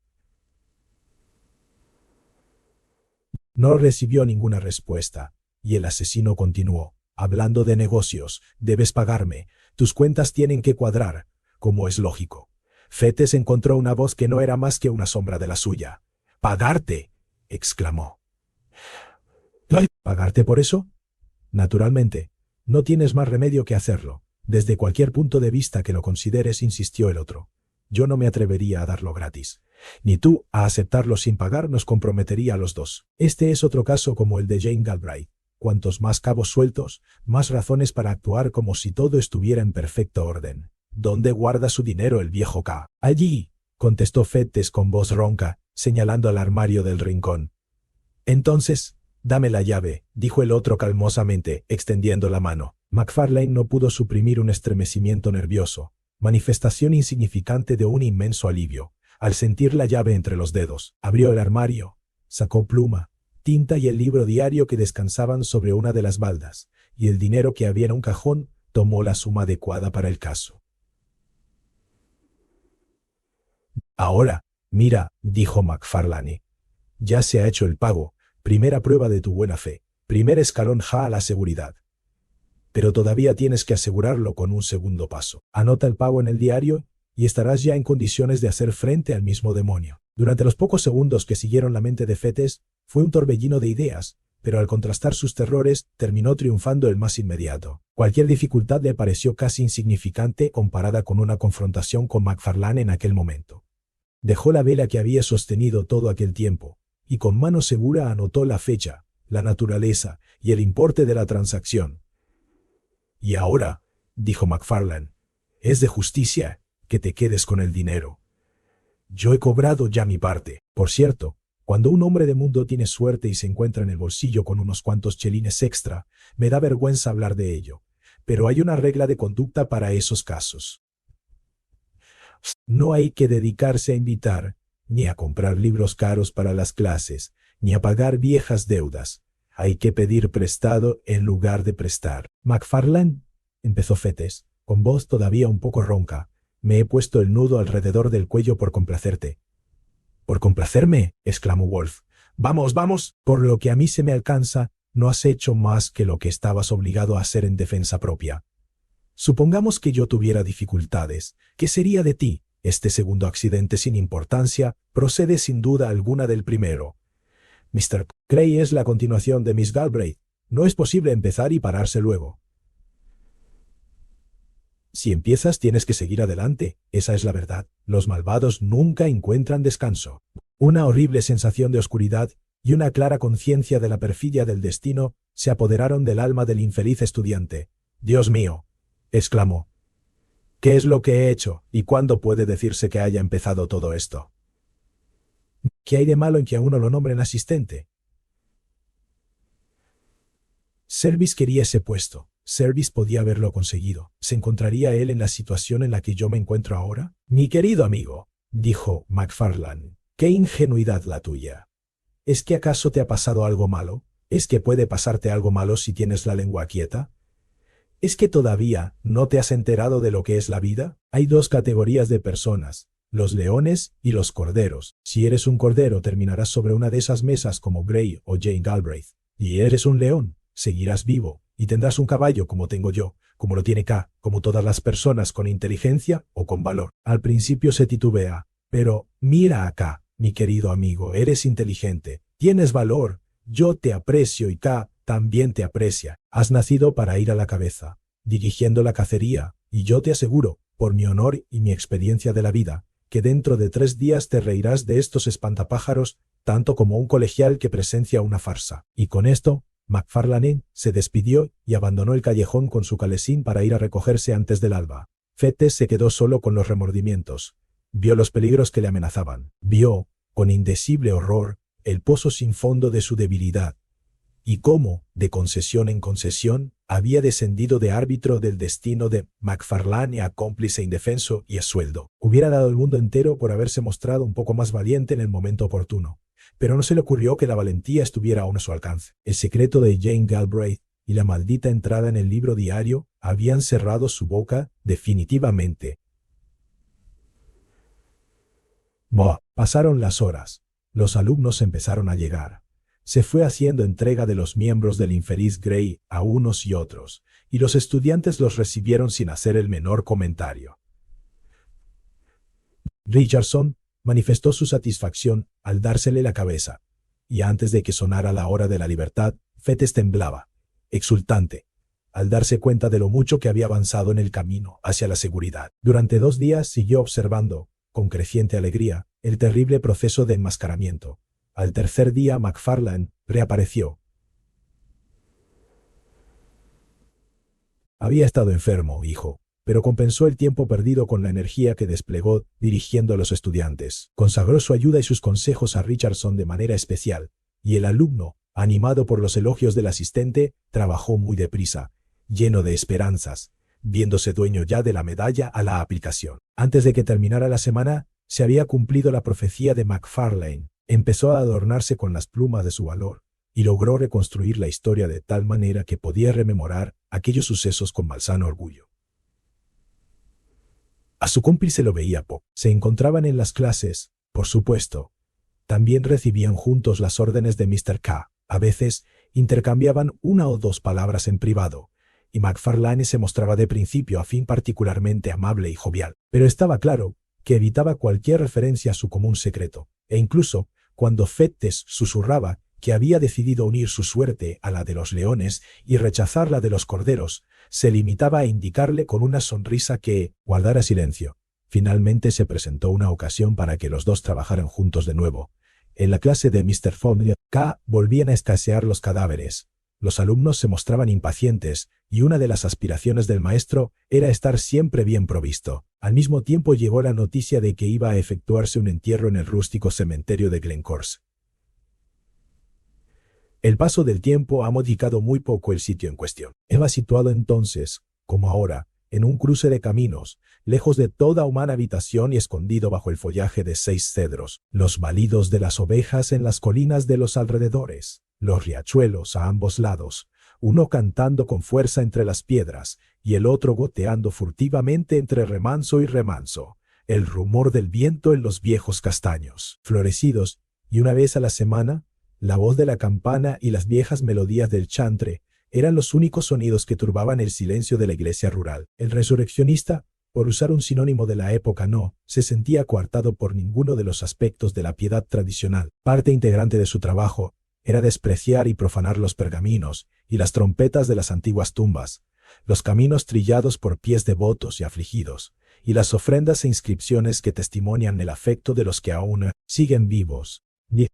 No recibió ninguna respuesta, y el asesino continuó: «Hablando de negocios, debes pagarme, tus cuentas tienen que cuadrar, como es lógico». Fettes encontró una voz que no era más que una sombra de la suya. «¿Pagarte?», exclamó. «¿Pagarte por eso?». «Naturalmente, no tienes más remedio que hacerlo, desde cualquier punto de vista que lo consideres», insistió el otro. «Yo no me atrevería a darlo gratis. Ni tú, a aceptarlo sin pagar, nos comprometería a los dos. Este es otro caso como el de Jane Galbraith. Cuantos más cabos sueltos, más razones para actuar como si todo estuviera en perfecto orden». «¿Dónde guarda su dinero el viejo K?». «Allí», contestó Fettes con voz ronca, señalando al armario del rincón. «Entonces, dame la llave», dijo el otro calmosamente, extendiendo la mano. McFarlane no pudo suprimir un estremecimiento nervioso, manifestación insignificante de un inmenso alivio, al sentir la llave entre los dedos. Abrió el armario, sacó pluma, tinta y el libro diario que descansaban sobre una de las baldas, y el dinero que había en un cajón, tomó la suma adecuada para el caso. «Ahora, mira», dijo McFarlane. «Ya se ha hecho el pago, primera prueba de tu buena fe. Primer escalón ja a la seguridad. Pero todavía tienes que asegurarlo con un segundo paso. Anota el pago en el diario y estarás ya en condiciones de hacer frente al mismo demonio. Durante los pocos segundos que siguieron la mente de Fettes, fue un torbellino de ideas, pero al contrastar sus terrores, terminó triunfando el más inmediato. Cualquier dificultad le pareció casi insignificante comparada con una confrontación con McFarlane en aquel momento. Dejó la vela que había sostenido todo aquel tiempo, y con mano segura anotó la fecha, la naturaleza y el importe de la transacción. «Y ahora», dijo McFarlane, «es de justicia que te quedes con el dinero. Yo he cobrado ya mi parte. Por cierto, cuando un hombre de mundo tiene suerte y se encuentra en el bolsillo con unos cuantos chelines extra, me da vergüenza hablar de ello, pero hay una regla de conducta para esos casos. No hay que dedicarse a invitar, ni a comprar libros caros para las clases, ni a pagar viejas deudas. Hay que pedir prestado en lugar de prestar». «McFarlane», empezó Fettes, con voz todavía un poco ronca, «me he puesto el nudo alrededor del cuello por complacerte». «¿Por complacerme?», exclamó Wolf. «Vamos, vamos. Por lo que a mí se me alcanza, no has hecho más que lo que estabas obligado a hacer en defensa propia. Supongamos que yo tuviera dificultades. ¿Qué sería de ti? Este segundo accidente sin importancia procede sin duda alguna del primero. Mr. Gray es la continuación de Miss Galbraith. No es posible empezar y pararse luego. Si empiezas tienes que seguir adelante, esa es la verdad. Los malvados nunca encuentran descanso». Una horrible sensación de oscuridad y una clara conciencia de la perfidia del destino se apoderaron del alma del infeliz estudiante. «Dios mío», exclamó, «¿qué es lo que he hecho y cuándo puede decirse que haya empezado todo esto? ¿Qué hay de malo en que a uno lo nombren asistente? Service quería ese puesto. Service podía haberlo conseguido. ¿Se encontraría él en la situación en la que yo me encuentro ahora? «Mi querido amigo», dijo McFarlane, «qué ingenuidad la tuya. ¿Es que acaso te ha pasado algo malo? ¿Es que puede pasarte algo malo si tienes la lengua quieta? ¿Es que todavía no te has enterado de lo que es la vida? Hay dos categorías de personas, los leones y los corderos. Si eres un cordero terminarás sobre una de esas mesas como Gray o Jane Galbraith. Y eres un león, seguirás vivo, y tendrás un caballo como tengo yo, como lo tiene K, como todas las personas con inteligencia o con valor. Al principio se titubea, pero mira acá, mi querido amigo, eres inteligente, tienes valor, yo te aprecio y K también te aprecia. Has nacido para ir a la cabeza, dirigiendo la cacería, y yo te aseguro, por mi honor y mi experiencia de la vida, que dentro de 3 días te reirás de estos espantapájaros tanto como un colegial que presencia una farsa. Y con esto, McFarlane se despidió y abandonó el callejón con su calesín para ir a recogerse antes del alba. Fettes se quedó solo con los remordimientos. Vio los peligros que le amenazaban. Vio, con indecible horror, el pozo sin fondo de su debilidad. Y cómo, de concesión en concesión, había descendido de árbitro del destino de McFarlane a cómplice indefenso y a sueldo. Hubiera dado el mundo entero por haberse mostrado un poco más valiente en el momento oportuno. Pero no se le ocurrió que la valentía estuviera aún a su alcance. El secreto de Jane Galbraith y la maldita entrada en el libro diario habían cerrado su boca definitivamente. Pasaron las horas. Los alumnos empezaron a llegar. Se fue haciendo entrega de los miembros del infeliz Gray a unos y otros, y los estudiantes los recibieron sin hacer el menor comentario. Richardson manifestó su satisfacción al dársele la cabeza, y antes de que sonara la hora de la libertad, Fettes temblaba, exultante, al darse cuenta de lo mucho que había avanzado en el camino hacia la seguridad. Durante 2 días siguió observando, con creciente alegría, el terrible proceso de enmascaramiento. Al tercer día McFarlane reapareció. Había estado enfermo, hijo, pero compensó el tiempo perdido con la energía que desplegó dirigiendo a los estudiantes. Consagró su ayuda y sus consejos a Richardson de manera especial, y el alumno, animado por los elogios del asistente, trabajó muy deprisa, lleno de esperanzas, viéndose dueño ya de la medalla a la aplicación. Antes de que terminara la semana, se había cumplido la profecía de McFarlane. Empezó a adornarse con las plumas de su valor, y logró reconstruir la historia de tal manera que podía rememorar aquellos sucesos con malsano orgullo. A su cómplice lo veía poco. Se encontraban en las clases, por supuesto. También recibían juntos las órdenes de Mr. K. A veces, Intercambiaban una o dos palabras en privado, y McFarlane se mostraba de principio a fin particularmente amable y jovial. Pero estaba claro que evitaba cualquier referencia a su común secreto, e incluso, cuando Fettes susurraba que había decidido unir su suerte a la de los leones y rechazar la de los corderos, se limitaba a indicarle con una sonrisa que guardara silencio. Finalmente se presentó una ocasión para que los dos trabajaran juntos de nuevo. En la clase de Mr. Fogg volvían a escasear los cadáveres. Los alumnos se mostraban impacientes, y una de las aspiraciones del maestro era estar siempre bien provisto. Al mismo tiempo llegó la noticia de que iba a efectuarse un entierro en el rústico cementerio de Glencorse. El paso del tiempo ha modificado muy poco el sitio en cuestión. Estaba situado entonces, como ahora, en un cruce de caminos, lejos de toda humana habitación y escondido bajo el follaje de 6 cedros, los balidos de las ovejas en las colinas de los alrededores, los riachuelos a ambos lados, uno cantando con fuerza entre las piedras y el otro goteando furtivamente entre remanso y remanso, el rumor del viento en los viejos castaños florecidos, y una vez a la semana, la voz de la campana y las viejas melodías del chantre eran los únicos sonidos que turbaban el silencio de la iglesia rural. El resurreccionista, por usar un sinónimo de la época, no se sentía coartado por ninguno de los aspectos de la piedad tradicional. Parte integrante de su trabajo era despreciar y profanar los pergaminos y las trompetas de las antiguas tumbas, los caminos trillados por pies devotos y afligidos, y las ofrendas e inscripciones que testimonian el afecto de los que aún siguen vivos.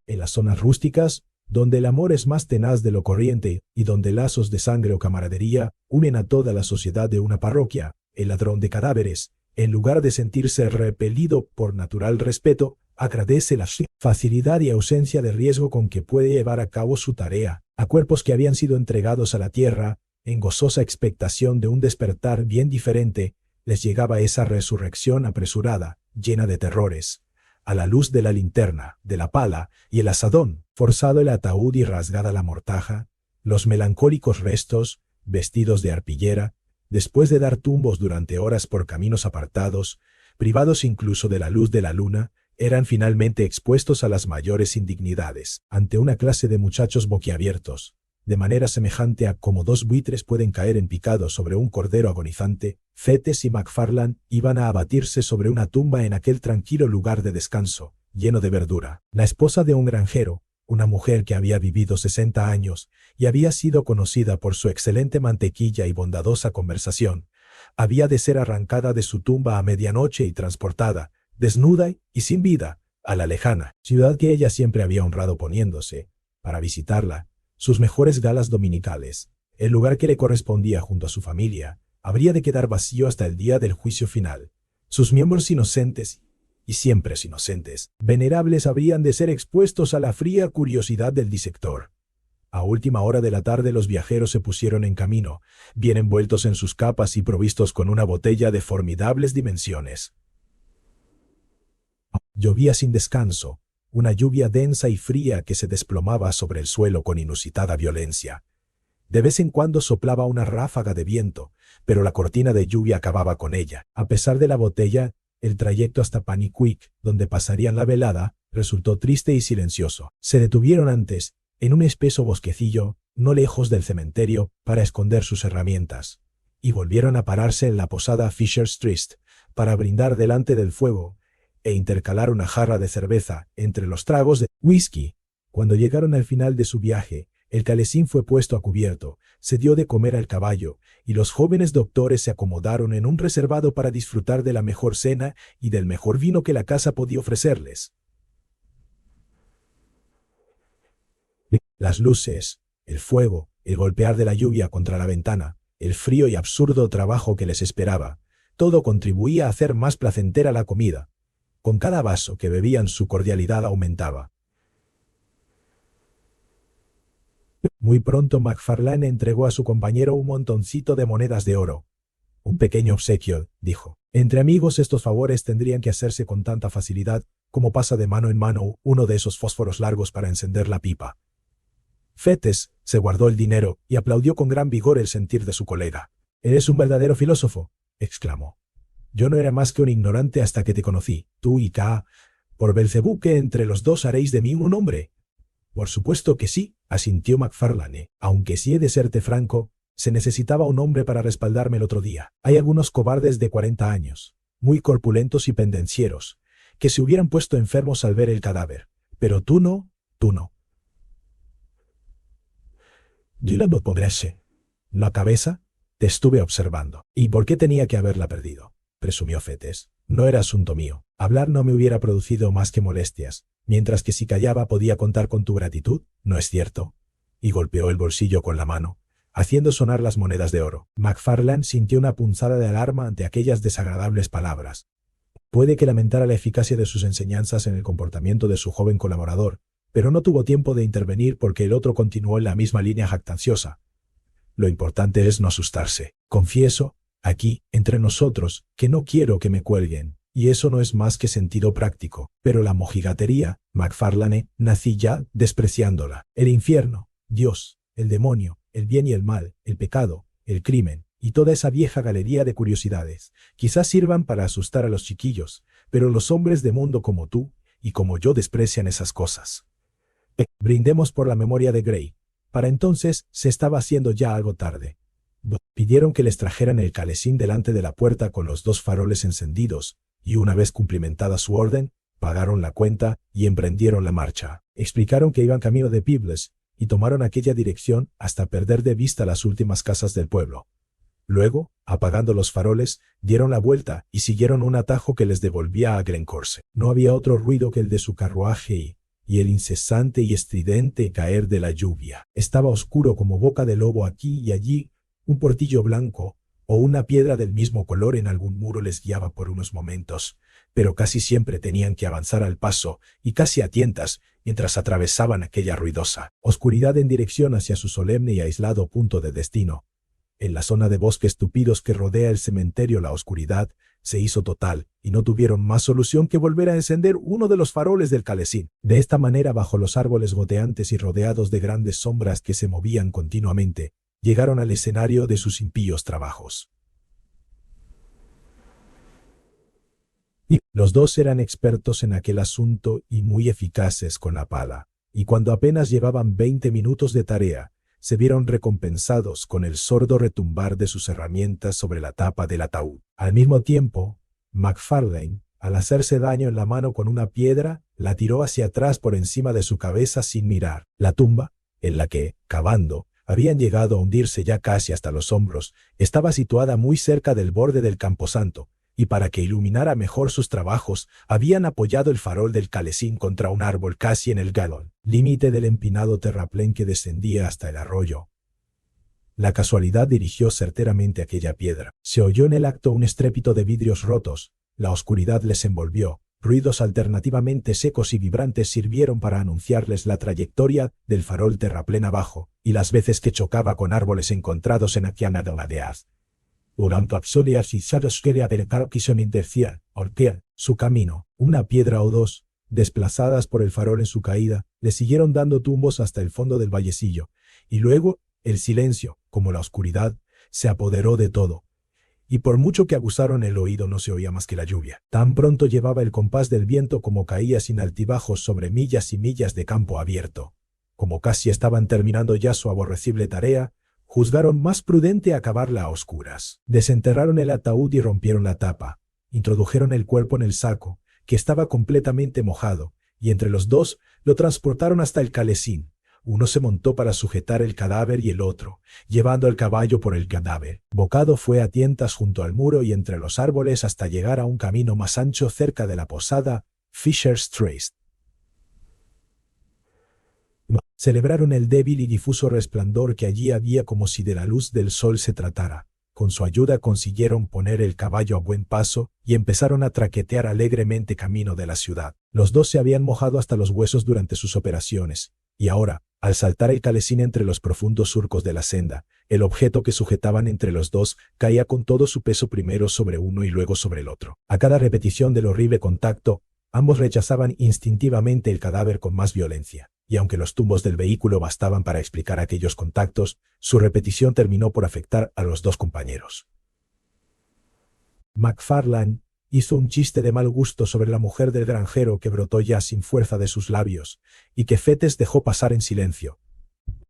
En las zonas rústicas, donde el amor es más tenaz de lo corriente y donde lazos de sangre o camaradería unen a toda la sociedad de una parroquia, el ladrón de cadáveres, en lugar de sentirse repelido por natural respeto, agradece la facilidad y ausencia de riesgo con que puede llevar a cabo su tarea. A cuerpos que habían sido entregados a la tierra, en gozosa expectación de un despertar bien diferente, les llegaba esa resurrección apresurada, llena de terrores. A la luz de la linterna, de la pala y el asadón, forzado el ataúd y rasgada la mortaja, los melancólicos restos, vestidos de arpillera, después de dar tumbos durante horas por caminos apartados, privados incluso de la luz de la luna, eran finalmente expuestos a las mayores indignidades, ante una clase de muchachos boquiabiertos, de manera semejante a como 2 buitres pueden caer en picado sobre un cordero agonizante. Fettes y McFarlane iban a abatirse sobre una tumba en aquel tranquilo lugar de descanso, lleno de verdura. La esposa de un granjero, una mujer que había vivido 60 años y había sido conocida por su excelente mantequilla y bondadosa conversación, había de ser arrancada de su tumba a medianoche y transportada, desnuda y sin vida, a la lejana ciudad que ella siempre había honrado poniéndose, para visitarla, sus mejores galas dominicales. El lugar que le correspondía junto a su familia habría de quedar vacío hasta el día del juicio final. Sus miembros inocentes, y siempre inocentes, venerables habrían de ser expuestos a la fría curiosidad del disector. A última hora de la tarde los viajeros se pusieron en camino, bien envueltos en sus capas y provistos con una botella de formidables dimensiones. Llovía sin descanso, una lluvia densa y fría que se desplomaba sobre el suelo con inusitada violencia. De vez en cuando soplaba una ráfaga de viento, pero la cortina de lluvia acababa con ella. A pesar de la botella, el trayecto hasta Panicuik, donde pasarían la velada, resultó triste y silencioso. Se detuvieron antes, en un espeso bosquecillo, no lejos del cementerio, para esconder sus herramientas, y volvieron a pararse en la posada Fisher Street, para brindar delante del fuego, e intercalar una jarra de cerveza entre los tragos de whisky. Cuando llegaron al final de su viaje, el calesín fue puesto a cubierto, se dio de comer al caballo, y los jóvenes doctores se acomodaron en un reservado para disfrutar de la mejor cena y del mejor vino que la casa podía ofrecerles. Las luces, el fuego, el golpear de la lluvia contra la ventana, el frío y absurdo trabajo que les esperaba, todo contribuía a hacer más placentera la comida. Con cada vaso que bebían su cordialidad aumentaba. Muy pronto McFarlane entregó a su compañero un montoncito de monedas de oro. Un pequeño obsequio, dijo. Entre amigos estos favores tendrían que hacerse con tanta facilidad como pasa de mano en mano uno de esos fósforos largos para encender la pipa. Fettes se guardó el dinero y aplaudió con gran vigor el sentir de su colega. «Eres un verdadero filósofo», exclamó. «Yo no era más que un ignorante hasta que te conocí, tú y K. Por Belcebú que entre los dos haréis de mí un hombre». Por supuesto que sí, asintió McFarlane. Aunque si he de serte franco, se necesitaba un hombre para respaldarme el otro día. Hay algunos cobardes de 40 años, muy corpulentos y pendencieros, que se hubieran puesto enfermos al ver el cadáver. Pero tú no, tú no. Dylan no podrese. ¿La cabeza? Te estuve observando. ¿Y por qué tenía que haberla perdido? Presumió Fetes. No era asunto mío. Hablar no me hubiera producido más que molestias, mientras que si callaba podía contar con tu gratitud, ¿no es cierto? Y golpeó el bolsillo con la mano, haciendo sonar las monedas de oro. McFarlane sintió una punzada de alarma ante aquellas desagradables palabras. Puede que lamentara la eficacia de sus enseñanzas en el comportamiento de su joven colaborador, pero no tuvo tiempo de intervenir porque el otro continuó en la misma línea jactanciosa. Lo importante es no asustarse. Confieso, aquí, entre nosotros, que no quiero que me cuelguen, y eso no es más que sentido práctico. Pero la mojigatería, McFarlane, nací ya despreciándola. El infierno, Dios, el demonio, el bien y el mal, el pecado, el crimen, y toda esa vieja galería de curiosidades, quizás sirvan para asustar a los chiquillos, pero los hombres de mundo como tú y como yo desprecian esas cosas. Brindemos por la memoria de Gray. Para entonces se estaba haciendo ya algo tarde. Pidieron que les trajeran el calesín delante de la puerta con los 2 faroles encendidos, y una vez cumplimentada su orden, pagaron la cuenta y emprendieron la marcha. Explicaron que iban camino de Peebles, y tomaron aquella dirección hasta perder de vista las últimas casas del pueblo. Luego, apagando los faroles, dieron la vuelta y siguieron un atajo que les devolvía a Glencorse. No había otro ruido que el de su carruaje y el incesante y estridente caer de la lluvia. Estaba oscuro como boca de lobo aquí y allí, un portillo blanco o una piedra del mismo color en algún muro les guiaba por unos momentos, pero casi siempre tenían que avanzar al paso y casi a tientas mientras atravesaban aquella ruidosa oscuridad en dirección hacia su solemne y aislado punto de destino. En la zona de bosques tupidos que rodea el cementerio la oscuridad se hizo total y no tuvieron más solución que volver a encender uno de los faroles del calesín. De esta manera, bajo los árboles goteantes y rodeados de grandes sombras que se movían continuamente, llegaron al escenario de sus impíos trabajos. Y los 2 eran expertos en aquel asunto y muy eficaces con la pala, y cuando apenas llevaban 20 minutos de tarea, se vieron recompensados con el sordo retumbar de sus herramientas sobre la tapa del ataúd. Al mismo tiempo, McFarlane, al hacerse daño en la mano con una piedra, la tiró hacia atrás por encima de su cabeza sin mirar. La tumba, en la que, cavando, habían llegado a hundirse ya casi hasta los hombros, estaba situada muy cerca del borde del camposanto, y para que iluminara mejor sus trabajos, habían apoyado el farol del calesín contra un árbol casi en el galón, límite del empinado terraplén que descendía hasta el arroyo. La casualidad dirigió certeramente aquella piedra. Se oyó en el acto un estrépito de vidrios rotos, la oscuridad les envolvió, ruidos alternativamente secos y vibrantes sirvieron para anunciarles la trayectoria del farol terraplén abajo, y las veces que chocaba con árboles encontrados en aquella ladeaz. Durante absurdas y sados quería acercar que se me decía, orquea, su camino, una piedra o 2, desplazadas por el farol en su caída, le siguieron dando tumbos hasta el fondo del vallecillo, y luego, el silencio, como la oscuridad, se apoderó de todo, y por mucho que aguzaron el oído no se oía más que la lluvia. Tan pronto llevaba el compás del viento como caía sin altibajos sobre millas y millas de campo abierto. Como casi estaban terminando ya su aborrecible tarea, juzgaron más prudente acabarla a oscuras. Desenterraron el ataúd y rompieron la tapa. Introdujeron el cuerpo en el saco, que estaba completamente mojado, y entre los 2 lo transportaron hasta el calesín. Uno se montó para sujetar el cadáver y el otro, llevando el caballo por el cadáver. Bocado fue a tientas junto al muro y entre los árboles hasta llegar a un camino más ancho cerca de la posada Fisher's Trace. Celebraron el débil y difuso resplandor que allí había como si de la luz del sol se tratara. Con su ayuda consiguieron poner el caballo a buen paso y empezaron a traquetear alegremente camino de la ciudad. Los 2 se habían mojado hasta los huesos durante sus operaciones, y ahora, al saltar el calesín entre los profundos surcos de la senda, el objeto que sujetaban entre los 2 caía con todo su peso primero sobre uno y luego sobre el otro. A cada repetición del horrible contacto, ambos rechazaban instintivamente el cadáver con más violencia, y aunque los tumbos del vehículo bastaban para explicar aquellos contactos, su repetición terminó por afectar a los 2 compañeros. McFarlane, Hizo un chiste de mal gusto sobre la mujer del granjero que brotó ya sin fuerza de sus labios, y que Fettes dejó pasar en silencio.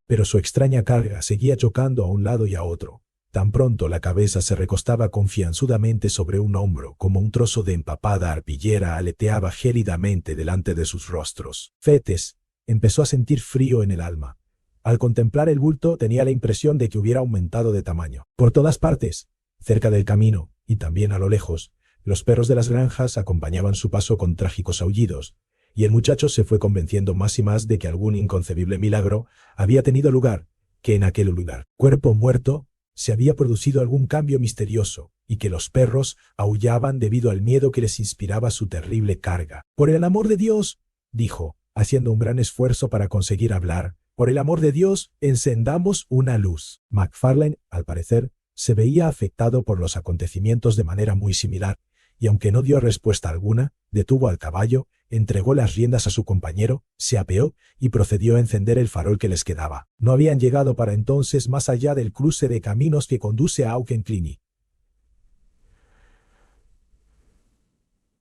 Pero su extraña carga seguía chocando a un lado y a otro. Tan pronto la cabeza se recostaba confianzudamente sobre un hombro como un trozo de empapada arpillera aleteaba gélidamente delante de sus rostros. Fettes empezó a sentir frío en el alma. Al contemplar el bulto tenía la impresión de que hubiera aumentado de tamaño. Por todas partes, cerca del camino y también a lo lejos, los perros de las granjas acompañaban su paso con trágicos aullidos, y el muchacho se fue convenciendo más y más de que algún inconcebible milagro había tenido lugar, que en aquel lugar, cuerpo muerto, se había producido algún cambio misterioso, y que los perros aullaban debido al miedo que les inspiraba su terrible carga. «Por el amor de Dios», dijo, haciendo un gran esfuerzo para conseguir hablar, «por el amor de Dios, encendamos una luz». MacFarlane, al parecer, se veía afectado por los acontecimientos de manera muy similar, y aunque no dio respuesta alguna, detuvo al caballo, entregó las riendas a su compañero, se apeó y procedió a encender el farol que les quedaba. No habían llegado para entonces más allá del cruce de caminos que conduce a Auchencliny.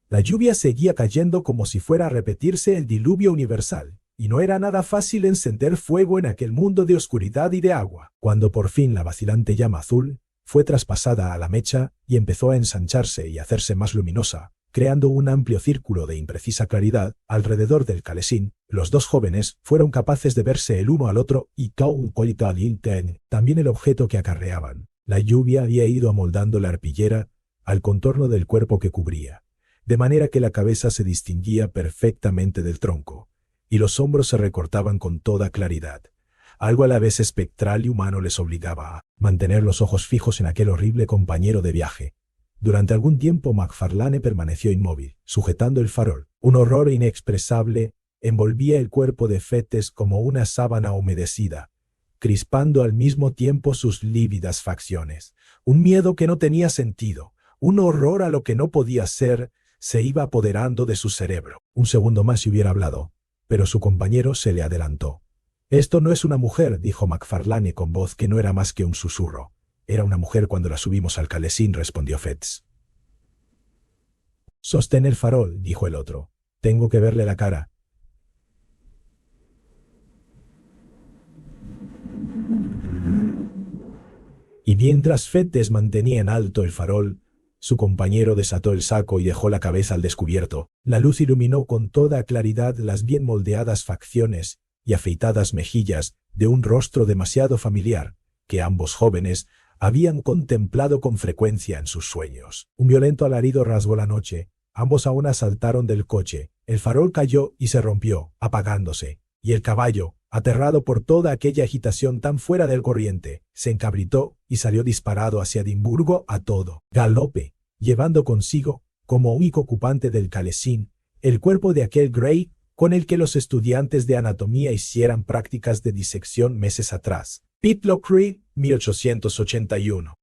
La lluvia seguía cayendo como si fuera a repetirse el diluvio universal, y no era nada fácil encender fuego en aquel mundo de oscuridad y de agua. Cuando por fin la vacilante llama azul fue traspasada a la mecha y empezó a ensancharse y hacerse más luminosa, creando un amplio círculo de imprecisa claridad alrededor del calesín, los dos jóvenes fueron capaces de verse el uno al otro y también el objeto que acarreaban. La lluvia había ido amoldando la arpillera al contorno del cuerpo que cubría, de manera que la cabeza se distinguía perfectamente del tronco, y los hombros se recortaban con toda claridad. Algo a la vez espectral y humano les obligaba a mantener los ojos fijos en aquel horrible compañero de viaje. Durante algún tiempo MacFarlane permaneció inmóvil, sujetando el farol. Un horror inexpresable envolvía el cuerpo de Fettes como una sábana humedecida, crispando al mismo tiempo sus lívidas facciones. Un miedo que no tenía sentido, un horror a lo que no podía ser, se iba apoderando de su cerebro. Un segundo más y hubiera hablado, pero su compañero se le adelantó. «Esto no es una mujer», dijo MacFarlane con voz que no era más que un susurro. «Era una mujer cuando la subimos al calesín», respondió Fettes. «Sostén el farol», dijo el otro. «Tengo que verle la cara». Y mientras Fettes mantenía en alto el farol, su compañero desató el saco y dejó la cabeza al descubierto. La luz iluminó con toda claridad las bien moldeadas facciones y afeitadas mejillas de un rostro demasiado familiar, que ambos jóvenes habían contemplado con frecuencia en sus sueños. Un violento alarido rasgó la noche, ambos aún saltaron del coche, el farol cayó y se rompió, apagándose, y el caballo, aterrado por toda aquella agitación tan fuera del corriente, se encabritó y salió disparado hacia Edimburgo a todo galope, llevando consigo, como único ocupante del calesín, el cuerpo de aquel Grey con el que los estudiantes de anatomía hicieran prácticas de disección meses atrás. Pitlock Creek, 1881.